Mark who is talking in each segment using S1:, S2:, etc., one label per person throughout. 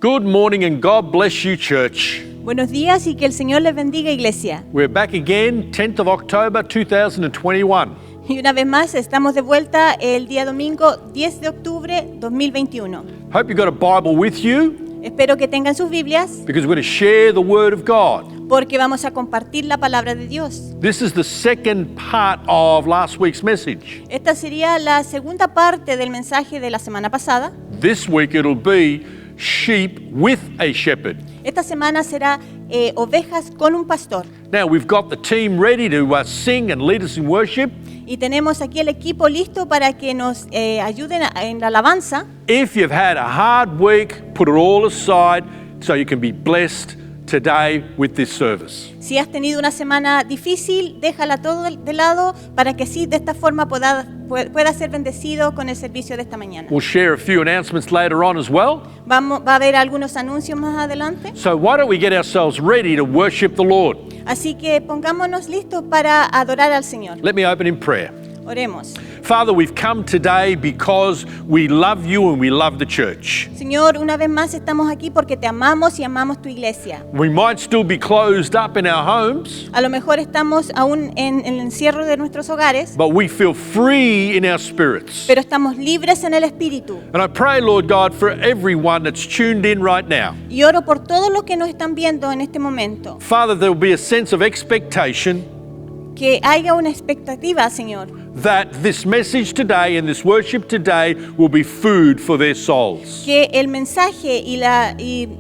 S1: Good morning and God bless you, church.
S2: Buenos días y que el Señor les bendiga, iglesia.
S1: We're back again, 10th of October 2021.
S2: Y una vez más estamos de vuelta el día domingo 10 de octubre 2021.
S1: Hope you've got a Bible with you
S2: Espero que tengan sus Biblias
S1: because we're going to share the Word of God.
S2: porque vamos a compartir la palabra de Dios.
S1: This is the second part of last week's message.
S2: Esta sería la segunda parte del mensaje de la semana pasada.
S1: This week it'll be sheep with a shepherd.
S2: Esta semana será ovejas con un pastor.
S1: Now we've got the team ready to sing and lead us in worship.
S2: Y tenemos aquí el equipo listo para que nos ayuden en la alabanza.
S1: If you've had a hard week, put it all aside so you can be blessed today with this service.
S2: Si has tenido una semana difícil, déjala todo de lado para que así de esta forma pueda ser bendecido con el servicio de esta mañana.
S1: We'll share a few announcements later on as well.
S2: Va a haber algunos anuncios más adelante.
S1: So why don't we get ourselves ready to worship the Lord?
S2: Así que pongámonos listos para adorar al Señor.
S1: Let me open in prayer.
S2: Oremos.
S1: Father, we've come today because we love you and we love the church.
S2: Señor, una vez más estamos aquí porque te amamos y amamos tu iglesia.
S1: We might still be closed up in our homes,
S2: A lo mejor estamos aún en el encierro de nuestros hogares,
S1: but we feel free in our spirits.
S2: pero estamos libres en el espíritu.
S1: And I pray, Lord God, for everyone that's tuned in right now.
S2: Y oro por todos los que nos están viendo en este momento.
S1: Father, there will be a sense of expectation
S2: Que haya una expectativa, Señor,
S1: that this message today and this worship today will be food for their souls.
S2: que el mensaje y la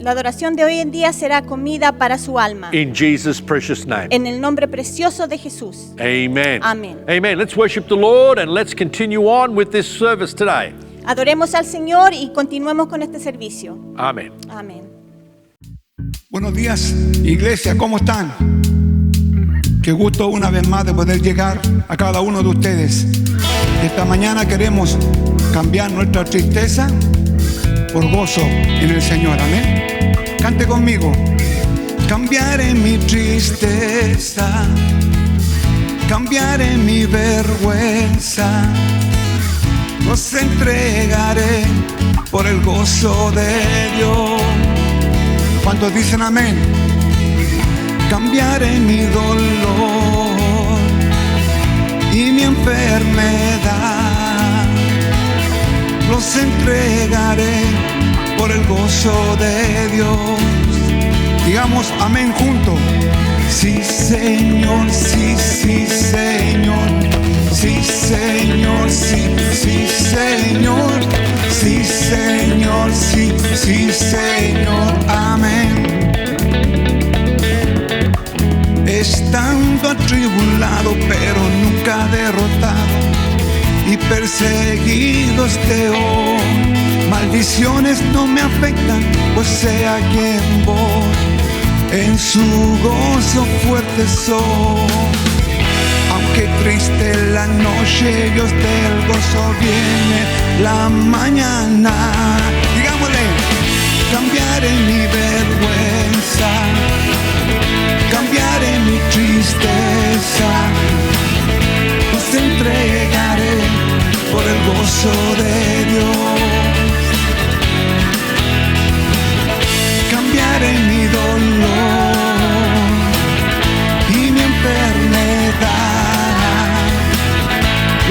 S2: adoración de hoy en día será comida para su alma.
S1: In Jesus' precious name.
S2: En el nombre precioso de Jesús.
S1: Amen.
S2: Amén.
S1: Amen. Let's worship the Lord and let's continue on with this service today.
S2: Adoremos al Señor y continuemos con este servicio.
S1: Amen.
S2: Amén.
S3: Buenos días, iglesia, ¿cómo están? Qué gusto una vez más de poder llegar a cada uno de ustedes. Esta mañana queremos cambiar nuestra tristeza por gozo en el Señor, amén. Cante conmigo. Cambiaré mi tristeza, cambiaré mi vergüenza, los entregaré por el gozo de Dios. ¿Cuántos dicen amén? Cambiaré mi dolor y mi enfermedad, los entregaré por el gozo de Dios. Digamos amén juntos. Sí, Señor, sí, sí, Señor. Sí, Señor, sí, sí, Señor. Sí, Señor, sí, sí, Señor. Amén. Estando atribulado pero nunca derrotado y perseguido esté hoy, maldiciones no me afectan, pues sé a quien voy, en su gozo fuerte soy. Aunque triste la noche, Dios del gozo viene la mañana. Digámosle, cambiaré mi vergüenza, cambiaré mi tristeza, los entregaré por el gozo de Dios. Cambiaré mi dolor y mi enfermedad,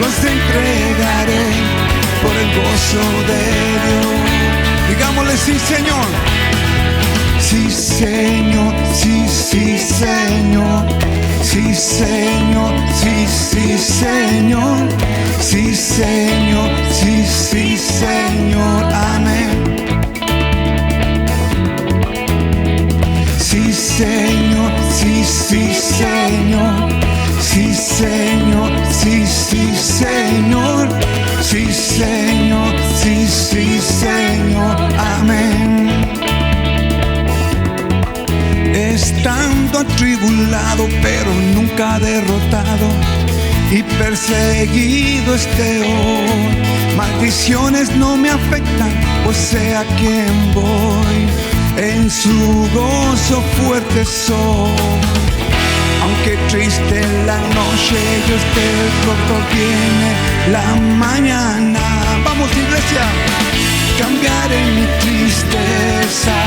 S3: los entregaré por el gozo de Dios. Digámosle sí, Señor. Sí, Señor, sí, sí, Señor. Sí, Señor, sí, sí, Señor. Sí, Señor, sí, sí, Señor. Amén. Sí, Señor, sí, sí, Señor. Sí, Señor, sí, sí, Señor. Sí, Señor, sí, sí, Señor. Amén. Estando atribulado pero nunca derrotado y perseguido esté hoy, maldiciones no me afectan, pues sé a quien voy, en su gozo fuerte soy. Aunque triste la noche, Dios del gozo viene la mañana. Vamos, iglesia. cambiaré mi tristeza,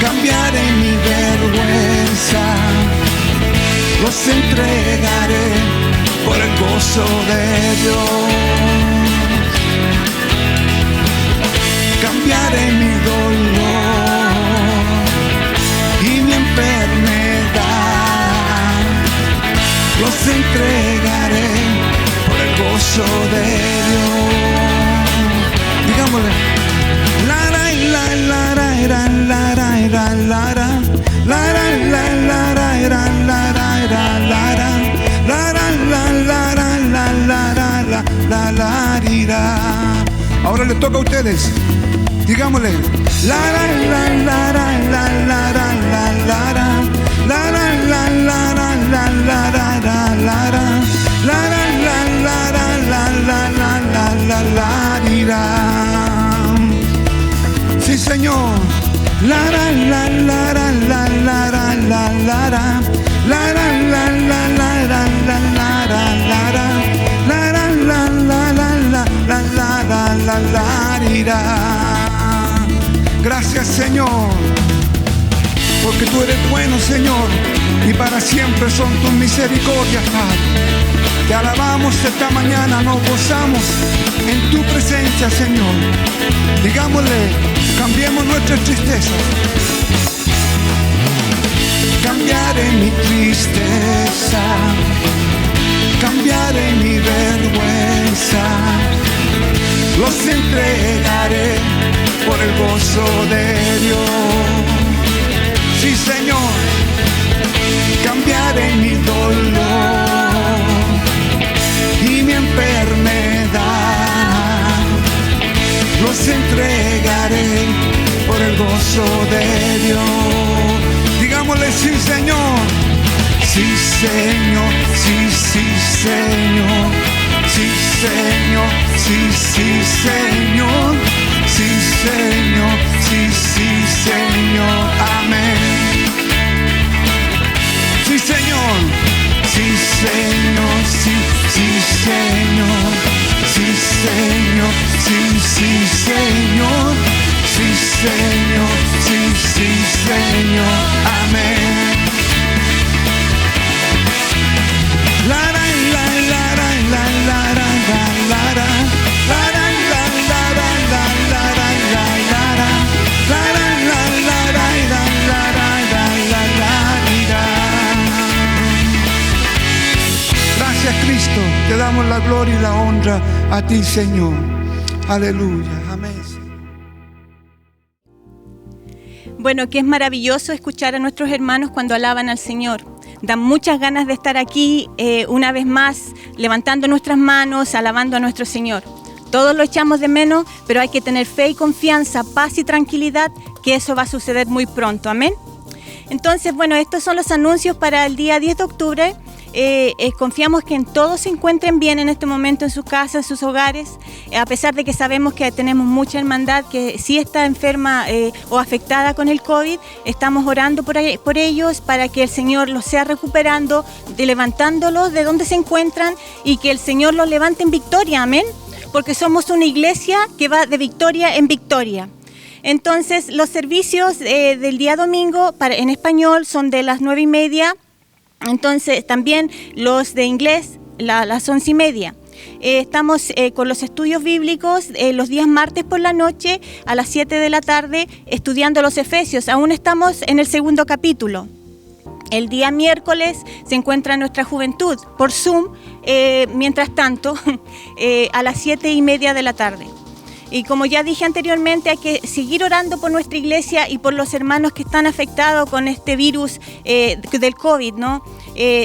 S3: cambiaré mi vergüenza, los entregaré por el gozo de Dios. Cambiaré mi dolor y mi enfermedad, los entregaré por el gozo de Dios. Digámosle. La la la la la la la la la la la la la la la la. Ahora les toca a ustedes. Digámosle. La la la la la la la la la la la la la la la la la la la. Sí, Señor. La la la la la la la la la la la la la la la la la la. Gracias, Señor, porque tú eres bueno, Señor, y para siempre son tus misericordias, Padre. Te alabamos esta mañana, nos gozamos en tu presencia, Señor. Digámosle, cambiemos nuestras tristezas. Cambiaré mi tristeza, cambiaré mi vergüenza, los entregaré por el gozo de Dios. Sí, Señor, cambiaré mi dolor y mi enfermedad, los entregaré por el gozo de Dios. Digámosle, sí, Señor, sí, Señor, sí, sí, Señor, sí, Señor, sí, sí, Señor, sí, Señor, sí, sí, Señor, amén. Sí, Señor, sí, Señor, sí, sí, Señor, sí, Señor, sí, sí, Señor, sí, Señor, sí, sí, Señor, amén. La la la la la la la la la la la la la la la la la la. Gracias, Cristo, te damos la gloria y la honra a ti, Señor. Aleluya, amén.
S2: Bueno, que es maravilloso escuchar a nuestros hermanos cuando alaban al Señor. Dan muchas ganas de estar aquí una vez más, levantando nuestras manos, alabando a nuestro Señor. Todos lo echamos de menos, pero hay que tener fe y confianza, paz y tranquilidad, que eso va a suceder muy pronto. Amén. Entonces, bueno, estos son los anuncios para el día 10 de octubre. Confiamos que todos se encuentren bien en este momento en sus casas, en sus hogares, a pesar de que sabemos que tenemos mucha hermandad que sí está enferma o afectada con el COVID. Estamos orando por ellos para que el Señor los sea recuperando, levantándolos de donde se encuentran y que el Señor los levante en victoria, amén, porque somos una iglesia que va de victoria en victoria. Entonces, los servicios del día domingo en español son de las 9:30. Entonces, también los de inglés, las 11:30. Estamos con los estudios bíblicos los días martes por la noche a las 7 de la tarde estudiando los Efesios. Aún estamos en el segundo capítulo. El día miércoles se encuentra nuestra juventud por Zoom, mientras tanto, a las 7:30 de la tarde. Y como ya dije anteriormente, hay que seguir orando por nuestra iglesia y por los hermanos que están afectados con este virus del COVID, ¿no?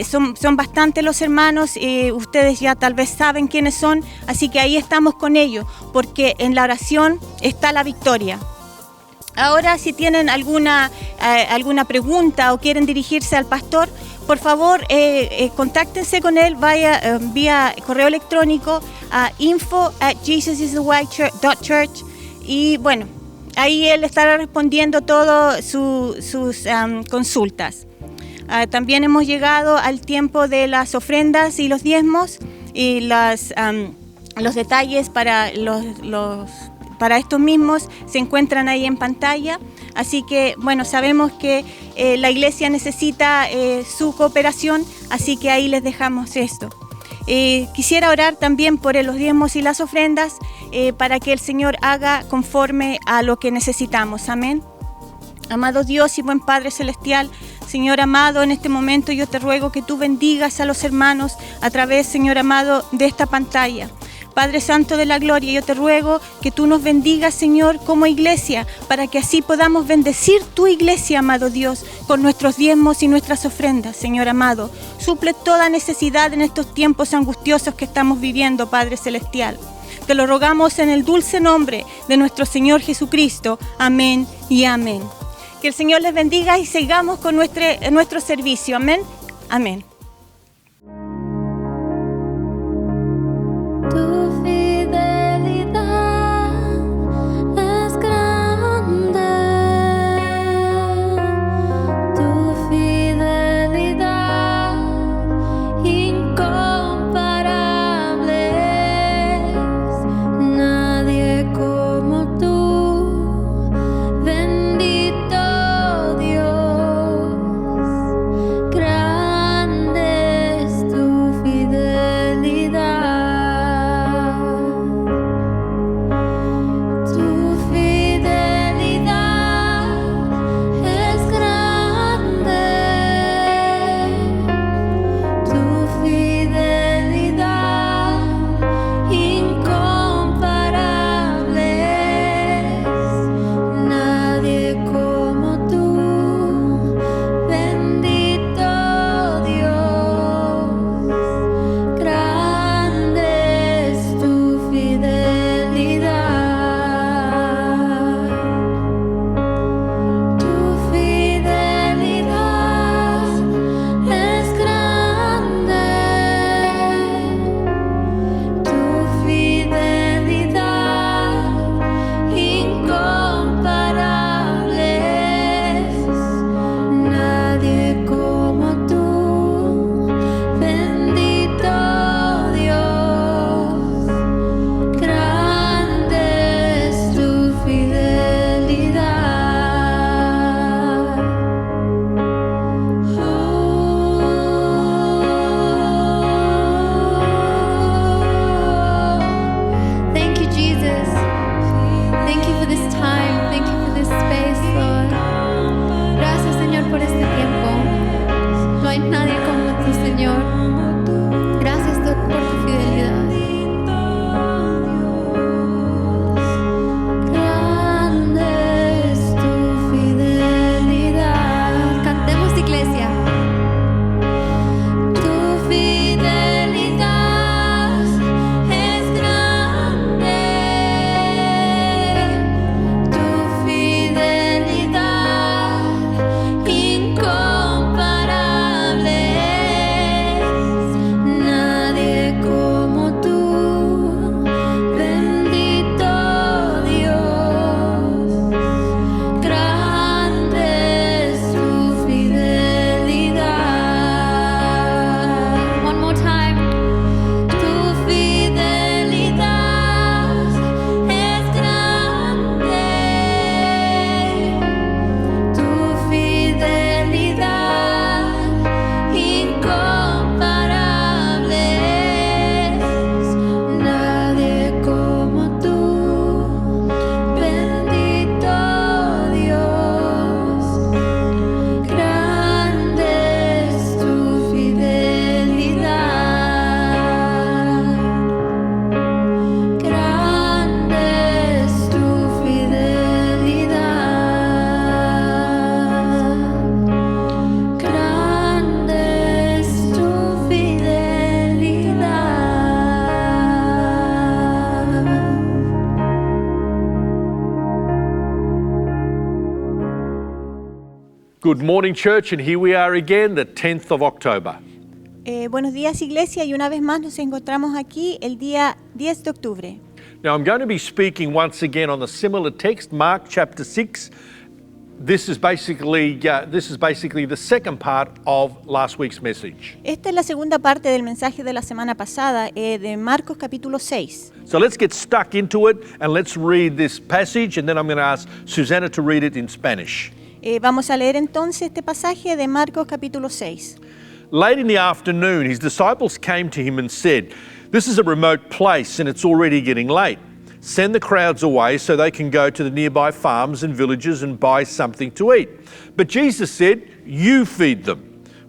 S2: Son bastantes los hermanos, ustedes ya tal vez saben quiénes son, así que ahí estamos con ellos, porque en la oración está la victoria. Ahora, si tienen alguna pregunta o quieren dirigirse al pastor, por favor, contáctense con él vía correo electrónico a info@jesusistheway.church y bueno, ahí él estará respondiendo todas sus consultas. También hemos llegado al tiempo de las ofrendas y los diezmos y los detalles para los para estos mismos se encuentran ahí en pantalla. Así que, bueno, sabemos que la iglesia necesita su cooperación, así que ahí les dejamos esto. Quisiera orar también por los diezmos y las ofrendas para que el Señor haga conforme a lo que necesitamos. Amén. Amado Dios y buen Padre Celestial, Señor amado, en este momento yo te ruego que tú bendigas a los hermanos a través, Señor amado, de esta pantalla. Padre Santo de la Gloria, yo te ruego que tú nos bendigas, Señor, como iglesia, para que así podamos bendecir tu iglesia, amado Dios, con nuestros diezmos y nuestras ofrendas, Señor amado. Suple toda necesidad en estos tiempos angustiosos que estamos viviendo, Padre Celestial. Te lo rogamos en el dulce nombre de nuestro Señor Jesucristo. Amén y amén. Que el Señor les bendiga y sigamos con nuestro servicio. Amén. Amén.
S4: Tu fidelidad es grande, tu fidelidad incomparable es, nadie como tú, bendito Dios, grande es tu fidelidad. Tu fidelidad es grande, tu fidelidad incomparable es, nadie como tú, bendito Dios, grande es tu fidelidad. Tu fidelidad es grande, tu fidelidad incomparable es, nadie como tú, bendito Dios, grande es tu fidelidad. Thank you, Jesus. Thank you for this time. Thank you for this space, Lord. Gracias, Señor, por este tiempo. No hay nadie como tú, Señor. Gracias por tu fidelidad. Grande es tu fidelidad. Cantemos, iglesia. Tu fidelidad es grande, tu fidelidad incomparable es, nadie como tú, bendito Dios, grande es tu fidelidad. One more time. Tu fidelidad es grande, tu fidelidad incomparable es, nadie como tú, bendito Dios, grande es tu fidelidad, grande es tu fidelidad, grande es tu fidelidad.
S1: Good morning, church, and here we are again, the 10th of October.
S2: Buenos días, iglesia, y una vez más nos encontramos aquí el día 10 de octubre.
S1: Now, I'm going to be speaking once again on the similar text, Mark chapter 6, This is basically the second part of last week's message.
S2: Esta es la segunda parte del mensaje de la semana pasada, de Marcos capítulo 6.
S1: So let's get stuck into it and let's read this passage, and then I'm going to ask Susanna to read it in Spanish.
S2: Vamos a leer entonces este pasaje de Marcos capítulo 6.
S1: Late in the afternoon, his disciples came to him and said, "This is a remote place and it's already getting late. Send the crowds away so they can go to the nearby farms and villages and buy something to eat." But Jesus said, "You feed them."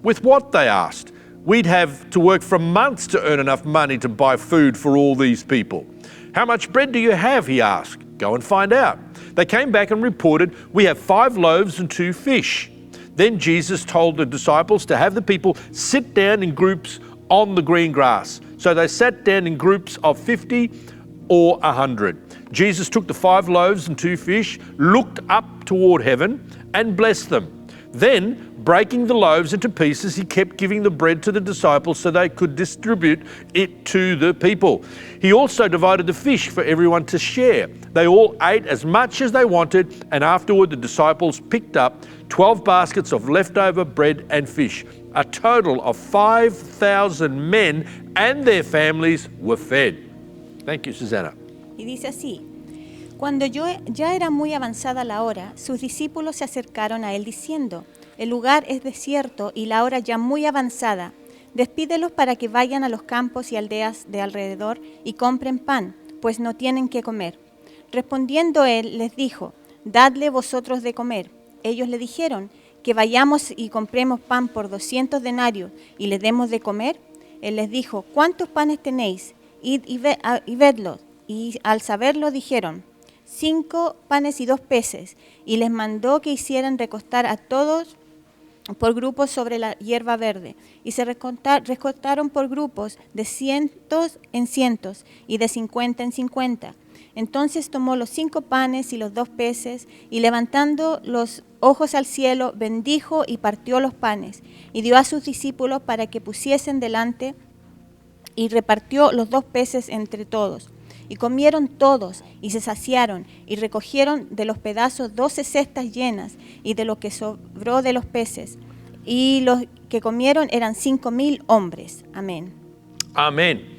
S1: With what, they asked. "We'd have to work for months to earn enough money to buy food for all these people." "How much bread do you have?" he asked. "Go and find out." They came back and reported, "We have 5 loaves and 2 fish." Then Jesus told the disciples to have the people sit down in groups on the green grass. So they sat down in groups of 50 or 100. Jesus took the 5 loaves and 2 fish, looked up toward heaven, and blessed them. Then, breaking the loaves into pieces, he kept giving the bread to the disciples so they could distribute it to the people. He also divided the fish for everyone to share. They all ate as much as they wanted, and afterward the disciples picked up 12 baskets of leftover bread and fish. A total of 5,000 men and their families were fed. Thank you, Susanna.
S2: Y dice así: Cuando ya era muy avanzada la hora, sus discípulos se acercaron a él diciendo: El lugar es desierto y la hora ya muy avanzada. Despídelos para que vayan a los campos y aldeas de alrededor y compren pan, pues no tienen qué comer. Respondiendo él, les dijo: Dadle vosotros de comer. Ellos le dijeron: Que vayamos y compremos pan por 200 denarios y les demos de comer. Él les dijo: ¿Cuántos panes tenéis? Id y vedlos. Y al saberlo dijeron: 5 panes y 2 peces. Y les mandó que hicieran recostar a todos por grupos sobre la hierba verde. Y se recostaron por grupos de cientos en cientos y de 50 en 50. Entonces tomó los 5 panes y los 2 peces, y levantando los ojos al cielo, bendijo y partió los panes, y dio a sus discípulos para que pusiesen delante, y repartió los 2 peces entre todos. Y comieron todos, y se saciaron, y recogieron de los pedazos 12 cestas llenas, y de lo que sobró de los peces. Y los que comieron eran 5,000 hombres. Amén.
S1: Amen.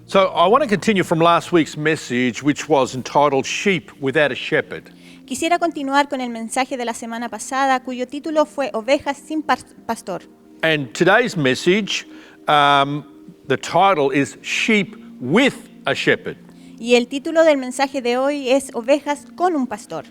S1: So I want to continue from last week's message, which was entitled Sheep Without a Shepherd.
S2: Quisiera continuar con el mensaje de la semana pasada, cuyo título fue Ovejas sin pastor.
S1: And today's message, the title is Sheep with a Shepherd.
S2: Y el título del mensaje de hoy es Ovejas con un pastor.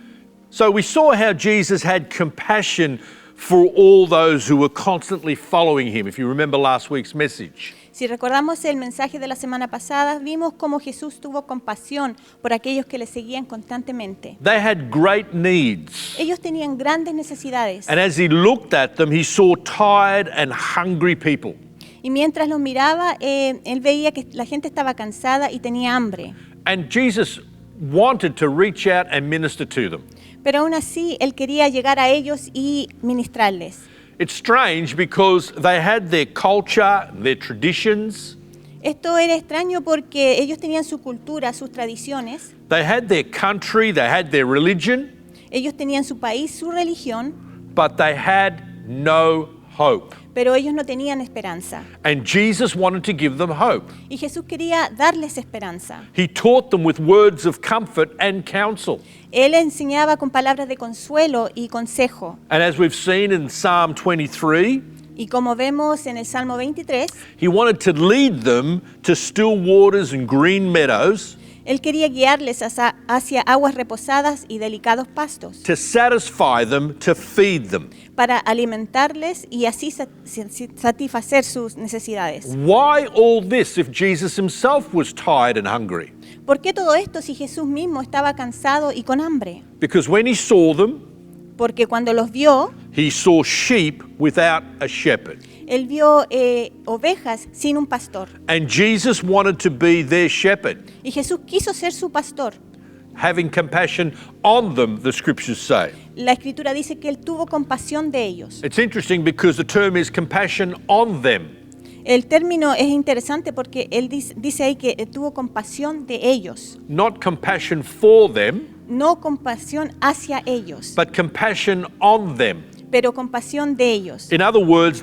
S1: So we saw how Jesus had compassion for all those who were constantly following him, if you remember last week's message.
S2: Si recordamos el mensaje de la semana pasada, vimos cómo Jesús tuvo compasión por aquellos que le seguían constantemente.
S1: They had great needs.
S2: Ellos tenían grandes necesidades.
S1: And as he looked at them, he saw tired and hungry people.
S2: Y mientras los miraba, él veía que la gente estaba cansada y tenía hambre.
S1: And Jesus wanted to reach out and minister to them.
S2: Pero aún así, él quería llegar a ellos y ministrarles.
S1: It's strange because they had their culture, their traditions.
S2: Esto era extraño porque ellos tenían su cultura, sus tradiciones.
S1: They had their country, they had their religion,
S2: Ellos tenían su país, su religión,
S1: but they had no hope.
S2: pero ellos no tenían esperanza.
S1: And Jesus wanted to give them hope.
S2: Y Jesús quería darles esperanza.
S1: He taught them with words of comfort and counsel.
S2: Él enseñaba con palabras de consuelo y consejo.
S1: And as we've seen in Psalm 23,
S2: Y como vemos en el Salmo 23,
S1: he wanted to lead them to still waters and green meadows,
S2: Él quería guiarles hacia aguas reposadas y delicados pastos,
S1: to satisfy them, to feed them.
S2: para alimentarles y así satisfacer sus necesidades.
S1: Why all this if Jesus himself was tired and hungry?
S2: ¿Por qué todo esto si Jesús mismo estaba cansado y con hambre?
S1: Because when he saw them,
S2: Porque cuando los vio,
S1: he saw sheep without a shepherd.
S2: Él vio ovejas sin un pastor.
S1: And Jesus wanted to be their shepherd,
S2: Y Jesús quiso ser su pastor.
S1: having compassion on them, the scriptures say.
S2: La Escritura dice que Él tuvo compasión de ellos.
S1: It's interesting because the term is compassion on them.
S2: El término es interesante porque Él dice ahí que tuvo compasión de ellos.
S1: Not compassion for them,
S2: no compasión hacia ellos,
S1: but compassion on them.
S2: pero compasión de ellos.
S1: In other words,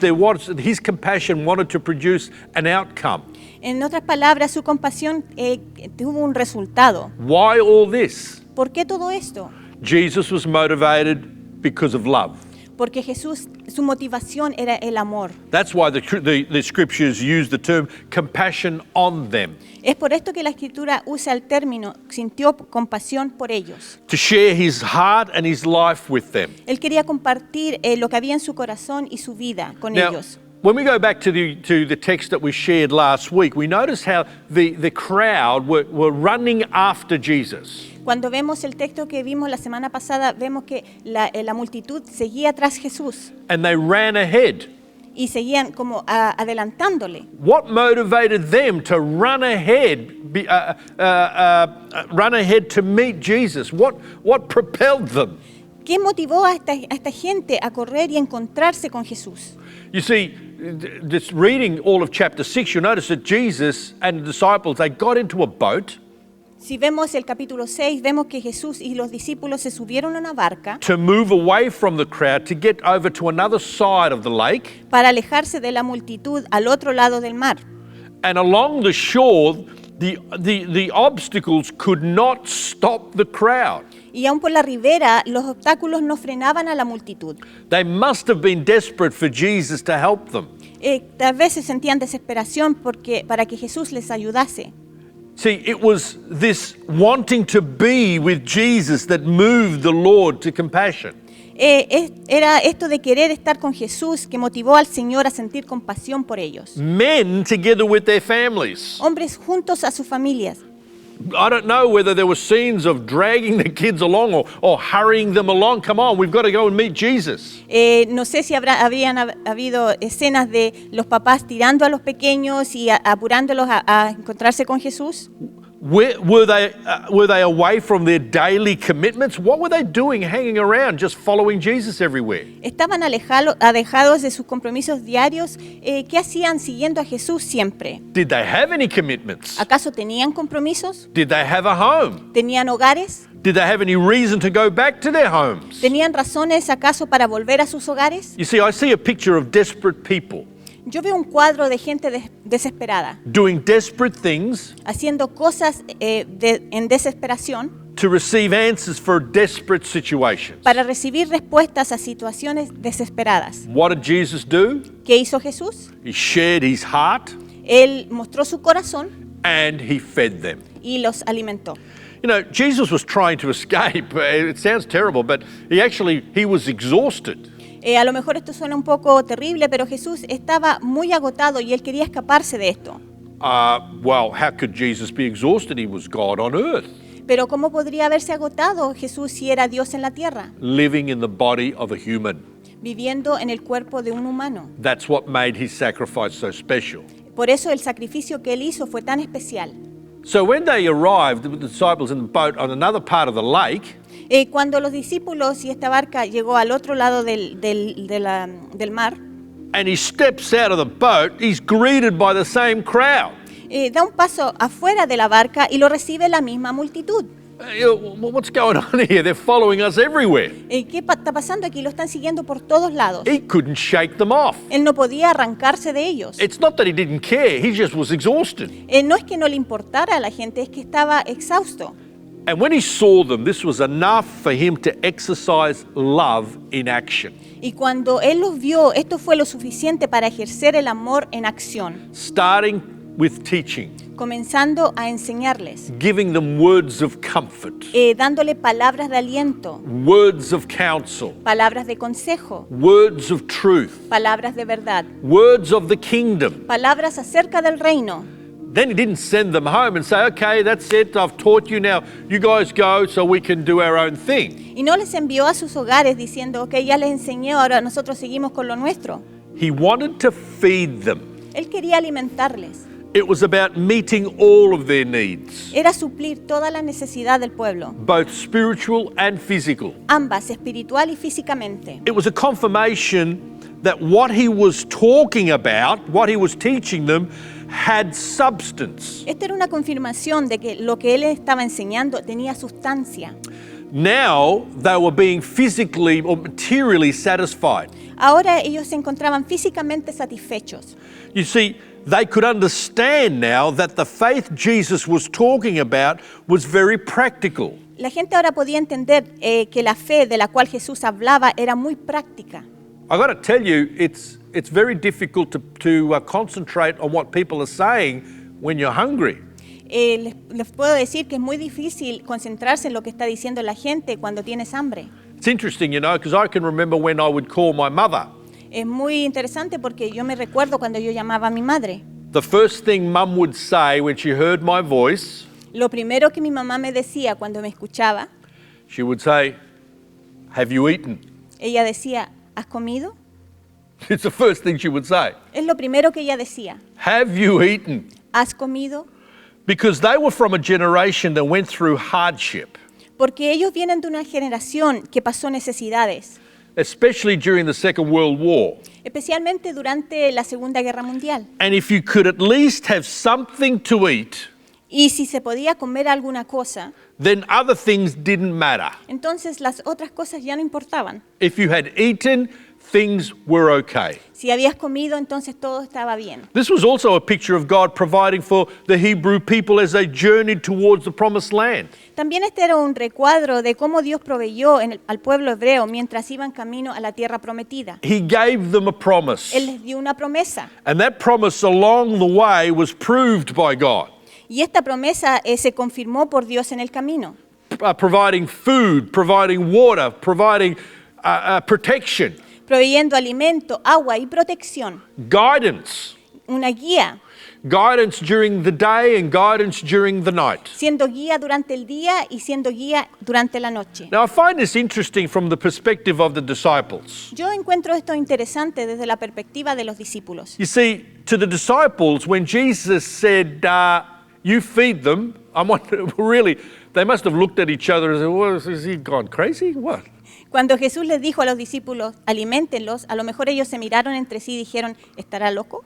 S1: his compassion wanted to produce an outcome.
S2: En otras palabras, su compasión tuvo un resultado.
S1: Why all this?
S2: ¿Por qué todo esto?
S1: Jesus was motivated because of love.
S2: Porque Jesús, su motivación era el amor.
S1: That's why the scriptures use the term compassion on them.
S2: Es por esto que la Escritura usa el término, sintió compasión por ellos.
S1: To share his heart and his life with them.
S2: Él quería compartir lo que había en su corazón y su vida con
S1: Now,
S2: ellos.
S1: when we go back to the text that we shared last week, we notice how the crowd were running after Jesus.
S2: Cuando vemos el texto que vimos la semana pasada, vemos que la multitud seguía tras Jesús
S1: And they ran ahead.
S2: y seguían como adelantándole.
S1: What motivated them to run ahead, run ahead to meet Jesus? What propelled them?
S2: ¿Qué motivó a esta gente a correr y encontrarse con Jesús?
S1: You see, just reading all of chapter 6, you'll notice that Jesus and the disciples, they got into a boat
S2: Si vemos el capítulo 6, vemos que Jesús y los discípulos se subieron a una barca
S1: to move away from the crowd to get over to another side of the lake.
S2: para alejarse de la multitud al otro lado del mar.
S1: And along the shore, the obstacles could not stop the crowd.
S2: Y aún por la ribera, los obstáculos no frenaban a la multitud.
S1: They must have been desperate for Jesus to help them.
S2: Tal vez se sentían desesperación para que Jesús les ayudase.
S1: See, it was this wanting to be with Jesus that moved the Lord to compassion.
S2: Era esto de querer estar con Jesús que motivó al Señor a sentir compasión por ellos.
S1: Men together with their families.
S2: Hombres juntos a sus familias.
S1: I don't know whether there were scenes of dragging the kids along or hurrying them along. Come on, we've got to go and meet Jesus.
S2: No sé si habrían habido escenas de los papás tirando a los pequeños y apurándolos a encontrarse con Jesús.
S1: Were they away from their daily commitments? What were they doing hanging around just following Jesus everywhere?
S2: ¿Estaban alejados de sus compromisos diarios? ¿Qué hacían siguiendo a Jesús siempre?
S1: Did they have any commitments?
S2: ¿Acaso tenían compromisos?
S1: Did they have a home?
S2: ¿Tenían hogares?
S1: Did they have any reason to go back to their homes?
S2: ¿Tenían razones acaso para volver a sus hogares?
S1: You see, I see a picture of desperate people
S2: Yo veo un cuadro de gente desesperada,
S1: doing desperate things
S2: haciendo cosas en desesperación
S1: to receive answers for desperate situations.
S2: para recibir respuestas a situaciones desesperadas.
S1: What did Jesus do?
S2: ¿Qué hizo Jesús?
S1: He shared his heart
S2: Él mostró su corazón
S1: and he fed them.
S2: y los alimentó.
S1: You know, Jesus was trying to escape. It sounds terrible, but he was exhausted.
S2: A lo mejor esto suena un poco terrible, pero Jesús estaba muy agotado y él quería escaparse de esto.
S1: Well, how could Jesus be exhausted? He was God on earth,
S2: Pero ¿cómo podría haberse agotado Jesús si era Dios en la tierra,
S1: living in the body of a human.
S2: viviendo en el cuerpo de un humano?
S1: That's what made his sacrifice so special.
S2: Por eso el sacrificio que él hizo fue tan especial.
S1: So when they arrived, the disciples in the boat on another part of the lake,
S2: Cuando los discípulos y esta barca llegó al otro lado del mar,
S1: and he steps out of the boat, he's greeted by the same crowd.
S2: da un paso afuera de la barca y lo recibe la misma multitud.
S1: What's going on here? They're following us everywhere.
S2: ¿Qué está pasando aquí? Lo están siguiendo por todos lados.
S1: He couldn't shake them off.
S2: Él no podía arrancarse de ellos.
S1: It's not that he didn't care, he just was exhausted.
S2: No es que no le importara a la gente, es que estaba exhausto.
S1: And when he saw them, this was enough for him to exercise love in action.
S2: Y cuando él los vio, esto fue lo suficiente para ejercer el amor en acción,
S1: Starting with teaching,
S2: comenzando a enseñarles,
S1: giving them words of comfort,
S2: dándole palabras de aliento,
S1: words of counsel,
S2: palabras de consejo,
S1: words of truth,
S2: palabras de verdad,
S1: words of the kingdom.
S2: palabras acerca del reino.
S1: Then he didn't send them home and say, okay, that's it, I've taught you now, you guys go so we can do our own thing.
S2: Y no les envió a sus hogares diciendo, ok, ya les enseñé, ahora nosotros seguimos con lo nuestro.
S1: He wanted to feed them.
S2: Él quería alimentarles.
S1: It was about meeting all of their needs,
S2: Era suplir toda la necesidad del pueblo,
S1: both spiritual and physical.
S2: ambas, espiritual y físicamente.
S1: It was a confirmation that what he was talking about, what he was teaching them, had substance.
S2: Esta era una confirmación de que lo que él estaba enseñando tenía sustancia.
S1: Now they were being physically or materially satisfied.
S2: Ahora ellos se encontraban físicamente satisfechos.
S1: You see, they could understand now that the faith Jesus was talking about was very practical.
S2: La gente ahora podía entender que la fe de la cual Jesús hablaba era muy práctica.
S1: I got to tell you, it's very difficult to concentrate on what people are saying when you're hungry.
S2: Les puedo decir que es muy difícil concentrarse en lo que está diciendo la gente cuando tienes hambre.
S1: It's interesting, you know, because I can remember when I would call my mother.
S2: Es muy interesante porque yo me recuerdo cuando yo llamaba a mi madre.
S1: The first thing Mum would say when she heard my voice,
S2: Lo primero que mi mamá me decía cuando me escuchaba,
S1: she would say, "Have you eaten?"
S2: ella decía, ¿has comido?
S1: It's the first thing she would say.
S2: Es lo primero que ella decía,
S1: Have you eaten?
S2: ¿has comido?
S1: Because they were from a generation that went through hardship,
S2: Porque ellos vienen de una generación que pasó necesidades,
S1: especially during the Second World War.
S2: especialmente durante la Segunda Guerra Mundial.
S1: And if you could at least have something to eat,
S2: Y si se podía comer alguna cosa,
S1: then other things didn't matter.
S2: entonces las otras cosas ya no importaban.
S1: If you had eaten, things were okay.
S2: Si habías comido, entonces todo estaba bien.
S1: This was also a picture of God providing for the Hebrew people as they journeyed towards the promised land.
S2: También este era un recuadro de cómo Dios proveyó al pueblo hebreo mientras iban camino a la tierra prometida.
S1: He gave them a promise.
S2: Él les dio una promesa.
S1: And that promise along the way was proved by God,
S2: Y esta promesa se confirmó por Dios en el camino,
S1: providing food, providing water, providing protection,
S2: proveyendo alimento, agua y protección,
S1: guidance,
S2: una guía,
S1: guidance during the day and guidance during the night.
S2: siendo guía durante el día y siendo guía durante la noche.
S1: Now, I find this interesting from the perspective of the disciples.
S2: Yo encuentro esto interesante desde la perspectiva de los discípulos.
S1: You see, to the disciples, when Jesus said, you feed them, I wonder, really, they must have looked at each other and said, well, has he gone crazy? What?
S2: Cuando Jesús les dijo a los discípulos, aliméntenlos, a lo mejor ellos se miraron entre sí y dijeron, ¿estará loco?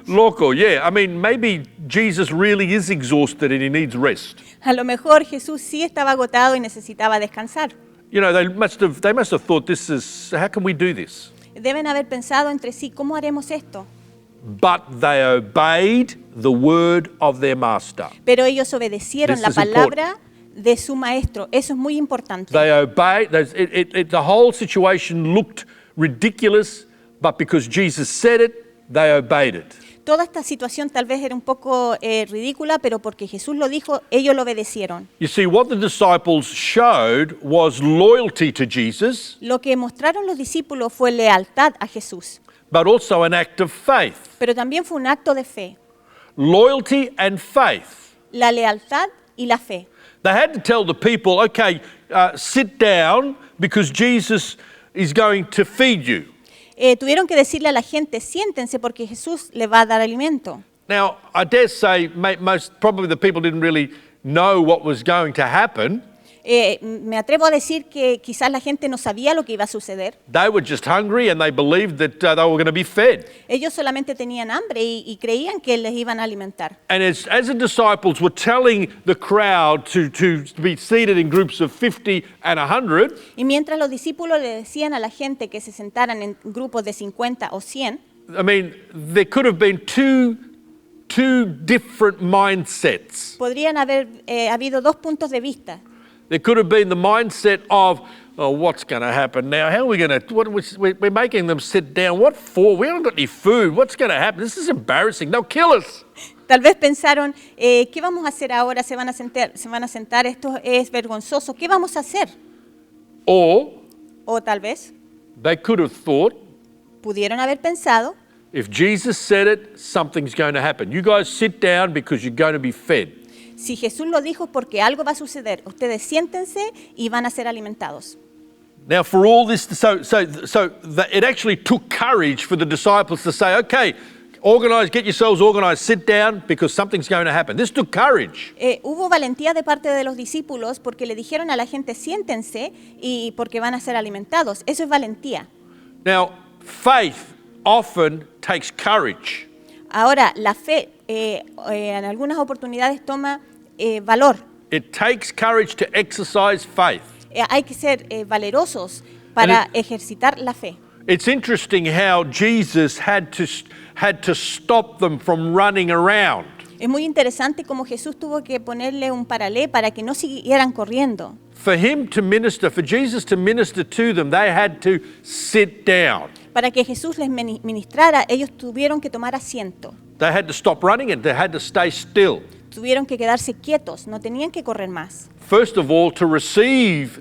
S1: Loco, yeah. I mean, maybe Jesus really is exhausted and he needs rest.
S2: A lo mejor Jesús sí estaba agotado y necesitaba descansar.
S1: You know, they must have thought, this is, how can we do this?
S2: Deben haber pensado entre sí, ¿cómo haremos esto?
S1: But they obeyed the word of their master.
S2: Pero ellos obedecieron
S1: This
S2: la
S1: is
S2: palabra de su maestro. Eso es muy importante.
S1: They obeyed, the whole situation looked ridiculous, but because Jesus said it, they obeyed it.
S2: Toda esta situación tal vez era un poco ridícula, pero porque Jesús lo dijo, ellos lo obedecieron.
S1: You see, what the disciples showed was loyalty to Jesus,
S2: Lo que mostraron los discípulos fue lealtad a Jesús,
S1: but also an act of faith.
S2: pero también fue un acto de fe.
S1: Loyalty and faith.
S2: La lealtad y la fe.
S1: They had to tell the people, okay, sit down because Jesus is going to feed you.
S2: Tuvieron que decirle a la gente, siéntense porque Jesús le va a dar alimento.
S1: Now, I dare say probably the people didn't really know what was going to happen.
S2: Me atrevo a decir que quizás la gente no sabía lo que iba a suceder.
S1: They were just hungry and they believed that they were going to be fed.
S2: Ellos solamente tenían hambre y creían que les iban a alimentar.
S1: And as the disciples were telling the crowd to be seated in groups of 50 and 100,
S2: Y mientras los discípulos le decían a la gente que se sentaran en grupos de 50 o 100,
S1: I mean, there could have been two different mindsets.
S2: podrían haber habido dos puntos de vista.
S1: There could have been the mindset of, oh, what's going to happen now? How are we going to, we're making them sit down. What for? We haven't got any food. What's going to happen? This is embarrassing. They'll kill us.
S2: Tal vez pensaron, ¿qué vamos a hacer ahora? Se van a sentar, esto es vergonzoso. ¿Qué vamos a hacer?
S1: Or
S2: O tal vez
S1: they could have thought,
S2: pudieron haber pensado,
S1: if Jesus said it, something's going to happen. You guys sit down because you're going to be fed.
S2: si Jesús lo dijo porque algo va a suceder, ustedes siéntense y van a ser alimentados.
S1: Now, for all this, it actually took courage for the disciples to say, okay, get yourselves organized, sit down because something's going to happen. This took courage.
S2: Hubo valentía de parte de los discípulos porque le dijeron a la gente siéntense y porque van a ser alimentados. Eso es valentía.
S1: Now, faith often takes courage.
S2: Ahora, la fe en algunas oportunidades toma valor.
S1: It takes courage to exercise faith.
S2: Hay que ser valerosos para ejercitar la fe.
S1: It's interesting how Jesus had to stop them from running around.
S2: Es muy interesante cómo Jesús tuvo que ponerle un paralé para que no siguieran corriendo.
S1: For Jesus to minister to them, they had to sit down.
S2: Para que Jesús les ministrara, ellos tuvieron que tomar asiento.
S1: They had to stop running and they had to stay still.
S2: Tuvieron que quedarse quietos, no tenían que correr más.
S1: First of all, to receive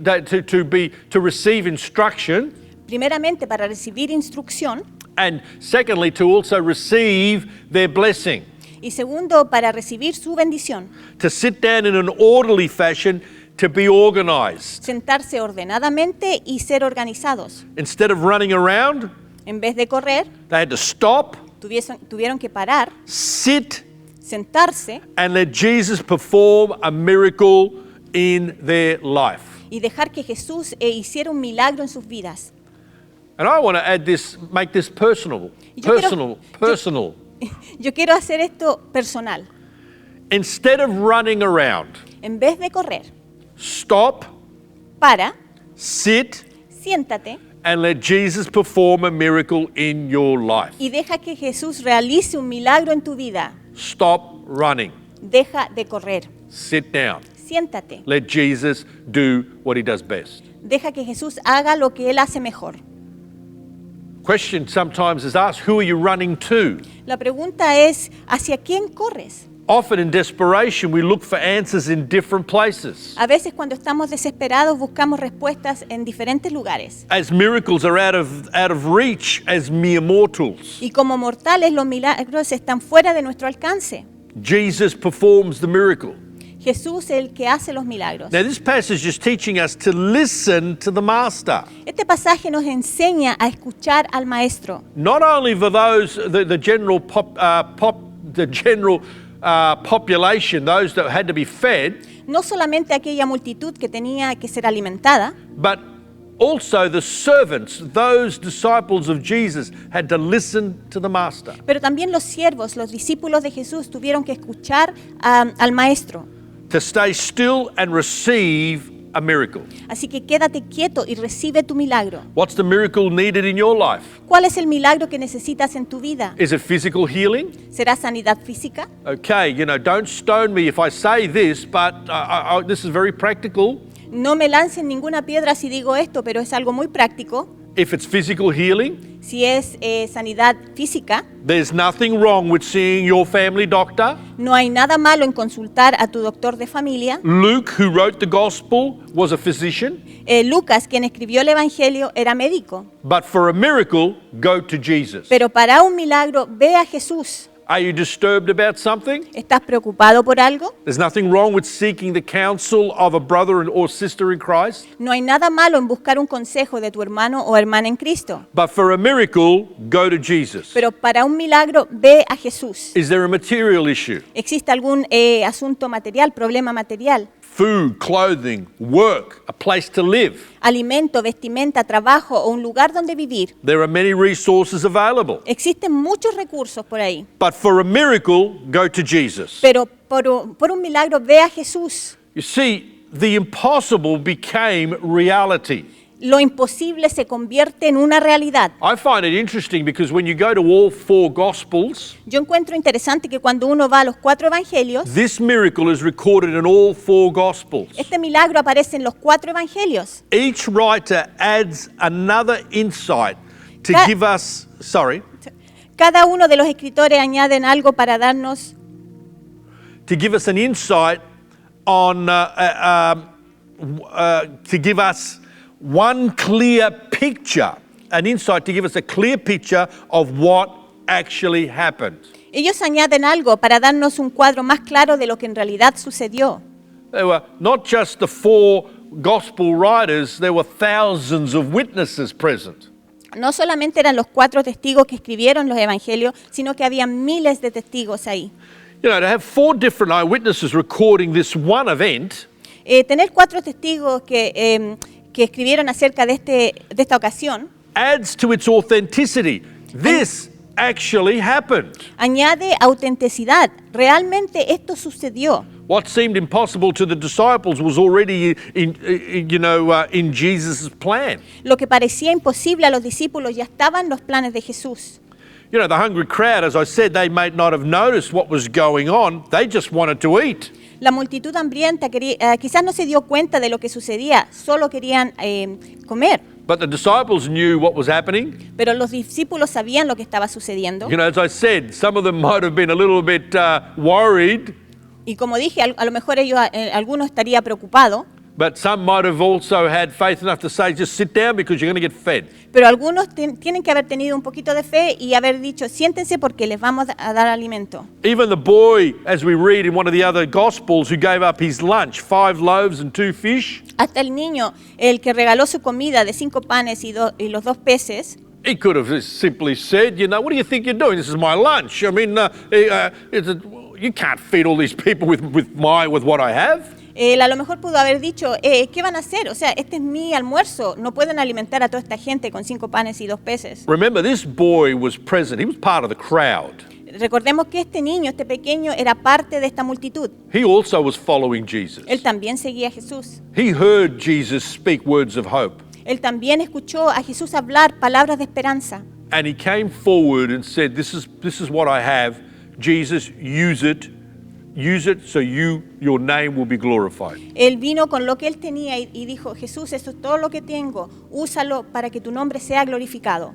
S1: instruction,
S2: Primeramente para recibir instrucción
S1: and secondly, to also receive their blessing.
S2: y segundo para recibir su bendición.
S1: To sit down in an orderly fashion, to be organized.
S2: Sentarse ordenadamente y ser organizados.
S1: Instead of running around,
S2: En vez de correr,
S1: they had to stop,
S2: tuvieron que parar,
S1: sit,
S2: sentarse
S1: and let Jesus perform a miracle in their life.
S2: y dejar que Jesús hiciera un milagro en sus vidas.
S1: And I want to add this, make this personal. Personal.
S2: Yo quiero hacer esto personal.
S1: Instead of running around,
S2: En vez de correr,
S1: stop,
S2: para,
S1: sit,
S2: siéntate
S1: and let Jesus perform a miracle in your life.
S2: y deja que Jesús realice un milagro en tu vida.
S1: Stop running.
S2: Deja de correr.
S1: Sit down.
S2: Siéntate.
S1: Let Jesus do what he does best.
S2: Deja que Jesús haga lo que Él hace mejor.
S1: Question sometimes is asked, who are you running to?
S2: La pregunta es, ¿hacia quién corres?
S1: Often in desperation, we look for answers in different places.
S2: A veces cuando estamos desesperados buscamos respuestas en diferentes lugares.
S1: As miracles are out of reach as mere mortals.
S2: Y como mortales los milagros están fuera de nuestro alcance.
S1: Jesus performs the miracle.
S2: Jesús es el que hace los milagros.
S1: Now this passage is teaching us to listen to the Master.
S2: Este pasaje nos enseña a escuchar al Maestro.
S1: Not only for those, the general population, those that had to be fed,
S2: No solamente aquella multitud que tenía que ser alimentada,
S1: but also the servants, those disciples of Jesus, had to listen to the Master.
S2: pero también los siervos, los discípulos de Jesús tuvieron que escuchar al Maestro.
S1: To stay still and receive a miracle.
S2: Así que quédate quieto y recibe tu milagro.
S1: What's the miracle needed in your life?
S2: ¿Cuál es el milagro que necesitas en tu vida?
S1: Is it physical healing?
S2: ¿Será sanidad física?
S1: Okay, don't stone me if I say this, but this is very practical.
S2: No me lancen ninguna piedra si digo esto, pero es algo muy práctico.
S1: If it's physical healing,
S2: Si es sanidad física,
S1: there's nothing wrong with seeing your family doctor.
S2: no hay nada malo en consultar a tu doctor de familia.
S1: Luke, who wrote the gospel, was a physician.
S2: Lucas, quien escribió el Evangelio, era médico.
S1: But for a miracle, go to Jesus.
S2: Pero para un milagro, ve a Jesús.
S1: Are you disturbed about something?
S2: ¿Estás preocupado por algo?
S1: There's nothing wrong with seeking the counsel of a brother or sister in Christ.
S2: No hay nada malo en buscar un consejo de tu hermano o hermana en Cristo.
S1: But for a miracle, go to Jesus.
S2: Pero para un milagro, ve a Jesús.
S1: Is there a material issue?
S2: ¿Existe algún asunto material, problema material?
S1: Food, clothing, work, a place to live.
S2: Alimento, vestimenta, trabajo o un lugar donde vivir.
S1: There are many resources available.
S2: Existen muchos recursos por ahí.
S1: But for a miracle, go to Jesus.
S2: Pero por un milagro, ve a Jesús.
S1: You see, the impossible became reality.
S2: Lo imposible se convierte en una realidad.
S1: I find it interesting because when you go to all four Gospels,
S2: Yo encuentro interesante que cuando uno va a los 4 evangelios,
S1: this miracle is recorded in all four Gospels.
S2: este milagro aparece en los 4 evangelios.
S1: Each writer adds another insight to
S2: Ca-
S1: give us,
S2: Cada uno de los escritores añaden algo para darnos
S1: an insight on, to give us one clear picture, an insight to give us a clear picture of what actually happened.
S2: Ellos añaden algo para darnos un cuadro más claro de lo que en realidad sucedió.
S1: There were not just the four gospel writers, there were thousands of witnesses present.
S2: No solamente eran los 4 testigos que escribieron los evangelios, sino que había miles de testigos ahí.
S1: To have 4 different eyewitnesses recording this one event
S2: Tener 4 testigos que escribieron acerca de esta ocasión
S1: adds to its authenticity. This actually happened.
S2: añade autenticidad. Realmente esto sucedió.
S1: What seemed impossible to the disciples was already in Jesus' plan.
S2: Lo que parecía imposible a los discípulos ya estaba en los planes de Jesús.
S1: You know, the hungry crowd, as I said, they might not have noticed what was going on. They just wanted to eat.
S2: La multitud hambrienta quizás no se dio cuenta de lo que sucedía, solo querían comer.
S1: But the disciples knew what was happening.
S2: Pero los discípulos sabían lo que estaba sucediendo.
S1: You know, as I said, some of them might have been a little bit worried,
S2: Y como dije, a lo mejor algunos estaría preocupado,
S1: but some might have also had faith enough to say, just sit down because you're going to get fed.
S2: pero algunos tienen que haber tenido un poquito de fe y haber dicho, siéntense porque les vamos a dar alimento.
S1: Even the boy, as we read in one of the other Gospels, who gave up his lunch, 5 loaves and 2 fish,
S2: Hasta el niño, el que regaló su comida de 5 panes y los 2 peces,
S1: he could have simply said, you know, what do you think you're doing? This is my lunch. I mean, you can't feed all these people with what I have.
S2: él a lo mejor pudo haber dicho, ¿qué van a hacer? O sea, este es mi almuerzo, no pueden alimentar a toda esta gente con 5 panes y 2 peces.
S1: Remember, this boy was present. He was part of the crowd.
S2: Recordemos que este niño, este pequeño, era parte de esta multitud.
S1: He also was following Jesus.
S2: Él también seguía a Jesús.
S1: He heard Jesus speak words of hope.
S2: Él también escuchó a Jesús hablar palabras de esperanza.
S1: And he came forward and said, this is what I have. Jesus, use it so your name will be glorified.
S2: Él vino con lo que él tenía y dijo, Jesús, esto es todo lo que tengo, úsalo para que tu nombre sea glorificado.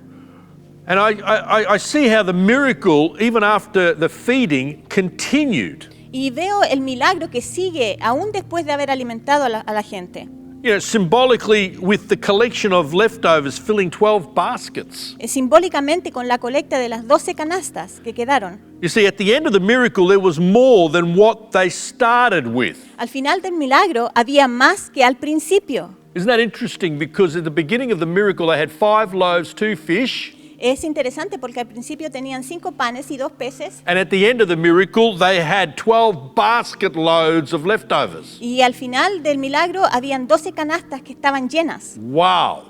S1: And I see how the miracle, even after the feeding, continued.
S2: Y veo el milagro que sigue aún después de haber alimentado a la gente.
S1: You know, symbolically with the collection of leftovers filling 12 baskets.
S2: Simbólicamente con la colecta de las 12 canastas que quedaron.
S1: You see, at the end of the miracle, there was more than what they started with.
S2: Al final del milagro había más que al principio.
S1: Isn't that interesting? Because at the beginning of the miracle, they had 5 loaves, 2 fish.
S2: Es interesante porque al principio tenían 5 panes y 2 peces.
S1: And at the end of the miracle, they had 12 basket loads of leftovers.
S2: Y al final del milagro habían 12 canastas que estaban llenas.
S1: Wow.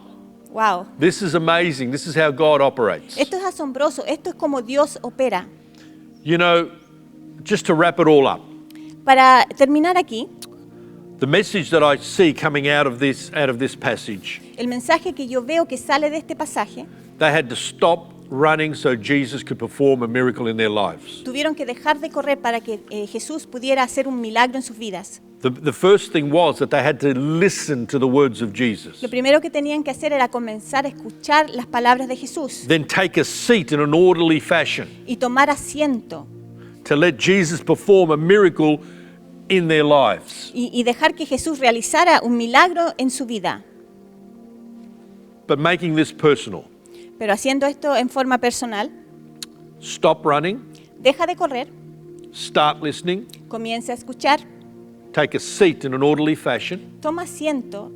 S2: Wow.
S1: This is amazing. This is how God operates.
S2: Esto es asombroso. Esto es como Dios opera.
S1: You know, just to wrap it all up,
S2: Para terminar aquí,
S1: the message that I see coming out of this passage,
S2: el mensaje que yo veo que sale de este pasaje,
S1: they had to stop running so Jesus could perform a miracle in their lives.
S2: tuvieron que dejar de correr para que Jesús pudiera hacer un milagro en sus vidas.
S1: The first thing was that they had to listen to the words of Jesus.
S2: Lo primero que tenían que hacer era comenzar a escuchar las palabras de Jesús
S1: Then take a seat in an orderly fashion
S2: y tomar asiento
S1: to let Jesus perform a miracle in their lives.
S2: y dejar que Jesús realizara un milagro en su vida.
S1: But making this personal.
S2: Pero haciendo esto en forma personal,
S1: Stop running,
S2: deja de correr,
S1: start listening,
S2: comienza a escuchar,
S1: take a seat in an orderly fashion,
S2: toma asiento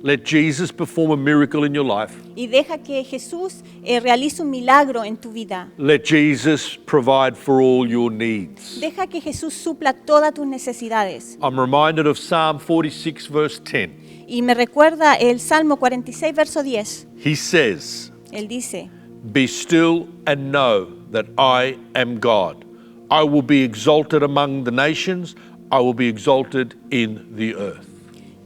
S1: let Jesus perform a miracle in your life.
S2: y deja que Jesús realice un milagro en tu vida.
S1: Let Jesus provide for all your needs.
S2: Deja que Jesús supla todas tus necesidades.
S1: I'm reminded of Psalm 46 verse 10.
S2: Y me recuerda el Salmo 46, verso 10.
S1: He says,
S2: Él dice,
S1: "Be still and know that I am God. I will be exalted among the nations. I will be exalted in the earth."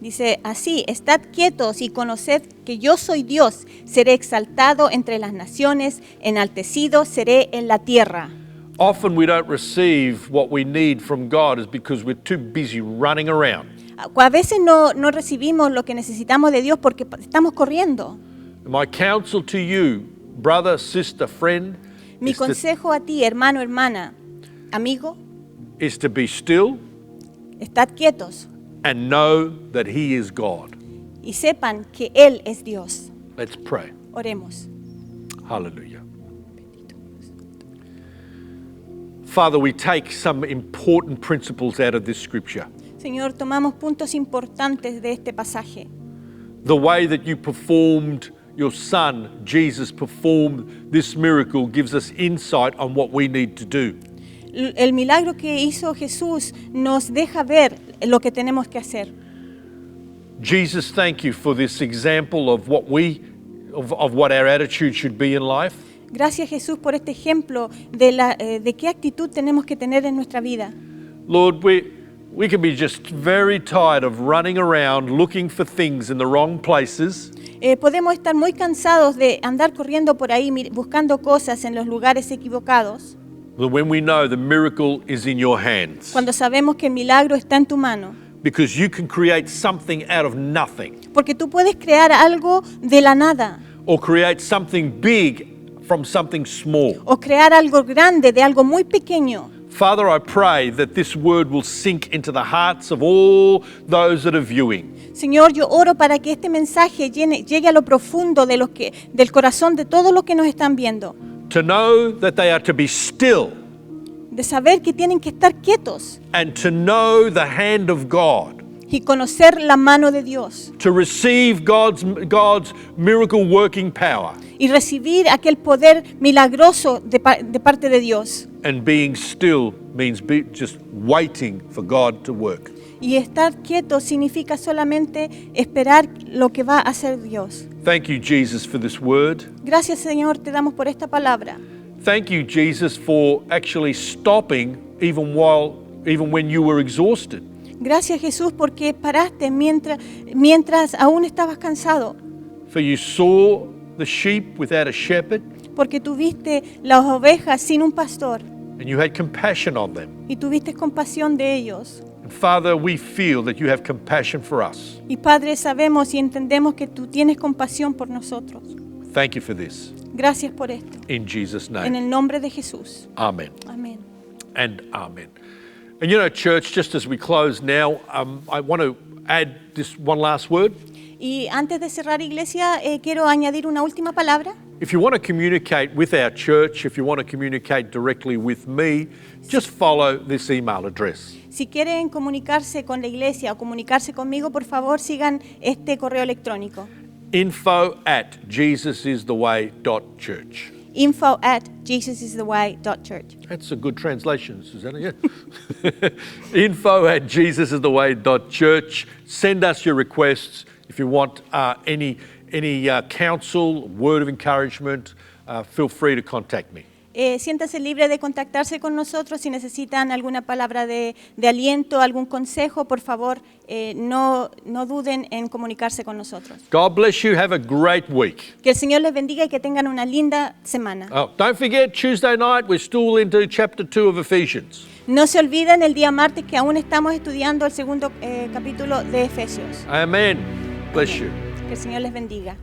S2: dice así, estad quietos y conoced que yo soy Dios. Seré exaltado entre las naciones, enaltecido seré en la tierra.
S1: Often we don't receive what we need from God is because we're too busy running around.
S2: A veces no recibimos lo que necesitamos de Dios porque estamos corriendo.
S1: My counsel to you, brother, sister, friend,
S2: Mi
S1: is to,
S2: consejo a ti, hermano, hermana, amigo,
S1: is to be still
S2: estad quietos
S1: and know that He is God.
S2: y sepan que Él es Dios.
S1: Let's pray.
S2: Oremos.
S1: Hallelujah. Father, we take some important principles out of this scripture.
S2: Señor, tomamos puntos importantes de este pasaje.
S1: The way that you performed your Son, Jesus, performed this miracle gives us insight on what we need to do.
S2: El milagro que hizo Jesús nos deja ver lo que tenemos que hacer.
S1: Jesus, thank you for this example of what our attitude should be in life.
S2: Gracias, Jesús, por este ejemplo de qué actitud tenemos que tener en nuestra vida.
S1: Lord, We can be just very tired of running around looking for things in the wrong places.
S2: Podemos estar muy cansados de andar corriendo por ahí buscando cosas en los lugares equivocados,
S1: When we know the miracle is in your hands.
S2: cuando sabemos que el milagro está en tu mano.
S1: Because you can create something out of nothing.
S2: Porque tú puedes crear algo de la nada
S1: Or create something big from something small.
S2: o crear algo grande de algo muy pequeño.
S1: Father, I pray that this word will sink into the hearts of all those that are viewing.
S2: Señor, yo oro para que este mensaje llegue a lo profundo del corazón de todos los que nos están viendo.
S1: To know that they are to be still
S2: De saber que tienen que estar quietos
S1: and to know the hand of God.
S2: y conocer la mano de Dios
S1: To receive God's miracle working power.
S2: y recibir aquel poder milagroso de parte de Dios.
S1: And being still means just waiting for God to work.
S2: Y estar quieto significa solamente esperar lo que va a hacer Dios.
S1: Thank you, Jesus, for this word.
S2: Gracias, Señor, te damos por esta palabra.
S1: Thank you, Jesus, for actually stopping even when you were exhausted.
S2: Gracias, Jesús, porque paraste mientras aún estabas cansado.
S1: For you saw the sheep without a shepherd
S2: Porque tuviste las ovejas sin un pastor
S1: and you had compassion on them.
S2: y tuviste compasión de ellos.
S1: And Father, we feel that you have compassion for us.
S2: Y Padre, sabemos y entendemos que tú tienes compasión por nosotros.
S1: Thank you for this.
S2: Gracias por esto.
S1: In Jesus'
S2: En
S1: name.
S2: el nombre de Jesús.
S1: Amen
S2: Amén.
S1: and amen. And you know, church, just as we close now, I want to add this one last word.
S2: Y antes de cerrar, iglesia, quiero añadir una última palabra.
S1: If you want to communicate with our church, if you want to communicate directly with me, just follow this email address.
S2: Si quieren comunicarse con la iglesia o comunicarse conmigo, por favor, sigan este correo electrónico.
S1: info@jesusistheway.church.
S2: info@jesusistheway.church.
S1: That's a good translation, Susanna, yeah. info@jesusistheway.church. Send us your requests. If you want any counsel, word of encouragement, feel free to contact me.
S2: Siéntase libre de contactarse con nosotros. Si necesitan alguna palabra de aliento, algún consejo, por favor, no duden en comunicarse con nosotros.
S1: God bless you. Have a great week.
S2: Que el Señor les bendiga y que tengan una linda semana.
S1: Oh, don't forget, Tuesday night, we're still into chapter 2 of Ephesians.
S2: No se olviden el día martes que aún estamos estudiando el segundo capítulo de Efesios.
S1: Amen. Bless you.
S2: Que el Señor les bendiga.